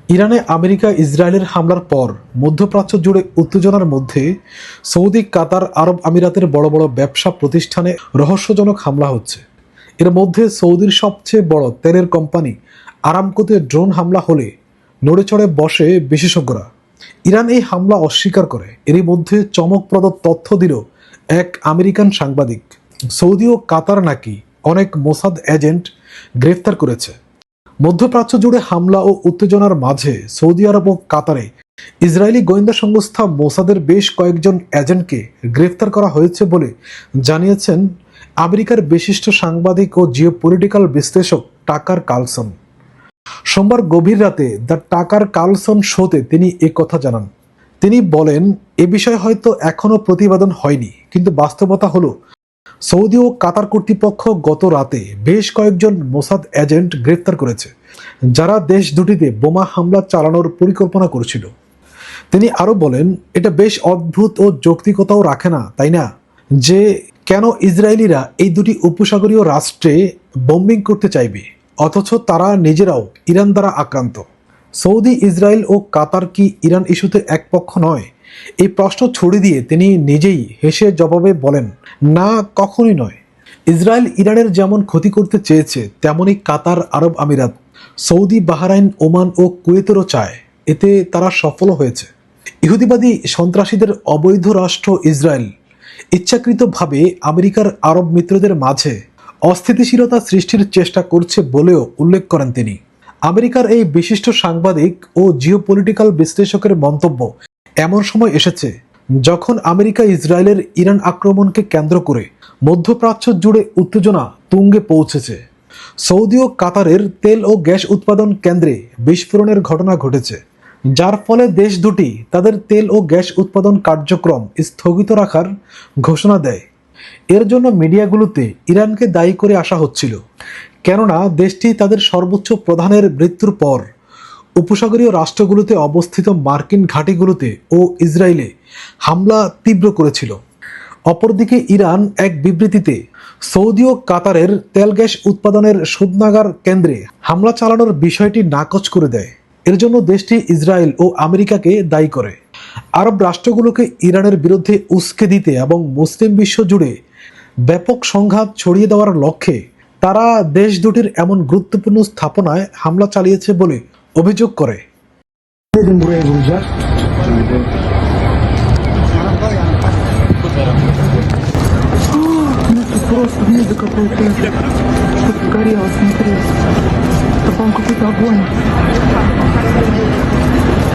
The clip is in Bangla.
ইরানে আমেরিকা ইসরায়েলের হামলার পর মধ্যপ্রাচ্য জুড়ে উত্তেজনার মধ্যে সৌদি, কাতার, আরব আমিরাতের বড় বড় ব্যবসা প্রতিষ্ঠানে রহস্যজনক হামলা হচ্ছে। এর মধ্যে সৌদির সবচেয়ে বড় তেলের কোম্পানি আরামকোতে ড্রোন হামলা হলে নড়েচড়ে বসে বিশেষজ্ঞরা। ইরান এই হামলা অস্বীকার করে। এরই মধ্যে চমকপ্রদ তথ্য দিল এক আমেরিকান সাংবাদিক। সৌদি ও কাতার নাকি অনেক মোসাদ এজেন্ট গ্রেফতার করেছে। মধ্যপ্রাচ্য জুড়ে হামলা ও উত্তেজনার মাঝে সৌদি আরব ও কাতারে ইসরায়েলি গোয়েন্দা সংস্থা মোসাদের বেশ কয়েকজন এজেন্টকে গ্রেফতার করা হয়েছে বলে জানিয়েছেন আমেরিকার বিশিষ্ট সাংবাদিক ও জিওপলিটিক্যাল বিশ্লেষক টাকার কার্লসন। সোমবার গভীর রাতে দ্য টাকার কার্লসন শোতে তিনি কথা জানান। তিনি বলেন, এ বিষয়ে হয়তো এখনো প্রতিবেদন হয়নি, কিন্তু বাস্তবতা হলো সৌদি ও কাতার কর্তৃপক্ষ গত রাতে বেশ কয়েকজন মোসাদ এজেন্ট গ্রেফতার করেছে, যারা দেশ দুটিতে বোমা হামলা চালানোর পরিকল্পনা করছিল। তিনি আরো বলেন, এটা বেশ অদ্ভুত ও যৌক্তিকতাও রাখে না, তাই না, যে কেন ইসরায়েলিরা এই দুটি উপসাগরীয় রাষ্ট্রে বোম্বিং করতে চাইবে, অথচ তারা নিজেরাও ইরান দ্বারা আক্রান্ত। সৌদি, ইসরায়েল ও কাতার কি ইরান ইস্যুতে এক পক্ষ নয়? এই প্রশ্ন ছড়িয়ে দিয়ে তিনি নিজেই হেসে জবাবে বলেন, না, কখনোই নয়। ইসরায়েল ইরানের যেমন ক্ষতি করতে চেয়েছে, তেমনি কাতার, আরব আমিরাত, সৌদি, বাহরাইন, ওমান ও কুয়েতেরও চায়। এতে তারা সফল হয়েছে। ইহুদিবাদী সন্ত্রাসীদের অবৈধ রাষ্ট্র ইসরায়েল ইচ্ছাকৃতভাবে আমেরিকার আরব মিত্রদের মাঝে অস্থিতিশীলতা সৃষ্টির চেষ্টা করছে বলেও উল্লেখ করেন তিনি। আমেরিকার এই বিশিষ্ট সাংবাদিক ও জিওপলিটিক্যাল বিশ্লেষকের মন্তব্য এমন সময় এসেছে যখন আমেরিকা ইসরায়েলের ইরান আক্রমণকে কেন্দ্র করে মধ্যপ্রাচ্য জুড়ে উত্তেজনা তুঙ্গে পৌঁছেছে। সৌদি ও কাতারের তেল ও গ্যাস উৎপাদন কেন্দ্রে বিস্ফোরণের ঘটনা ঘটেছে, যার ফলে দেশ দুটি তাদের তেল ও গ্যাস উৎপাদন কার্যক্রম স্থগিত রাখার ঘোষণা দেয়। এর জন্য মিডিয়াগুলোতে ইরানকে দায়ী করে আসা হচ্ছিল, কেননা দেশটি তাদের সর্বোচ্চ প্রধানের মৃত্যুর পর উপসাগরীয় রাষ্ট্রগুলোতে অবস্থিত মার্কিন ঘাঁটিগুলোতে ও ইসরায়েলে হামলা তীব্র করেছিল। অপরদিকে ইরান এক বিবৃতিতে সৌদি ও কাতারের তেল গ্যাস উৎপাদনের শোধনাগার কেন্দ্রে হামলা চালানোর বিষয়টি নাকচ করে দেয়। এর জন্য দেশটি ইসরায়েল ও আমেরিকাকে দায়ী করে। আরব রাষ্ট্রগুলোকে ইরানের বিরুদ্ধে উস্কে দিতে এবং মুসলিম বিশ্ব জুড়ে ব্যাপক সংঘাত ছড়িয়ে দেওয়ার লক্ষ্যে তারা দেশ দুটির এমন গুরুত্বপূর্ণ স্থাপনায় হামলা চালিয়েছে বলে অভিযোগ করে। Просто музыка получается, что-то горело, смотри. Это, по-моему, какой-то огонь.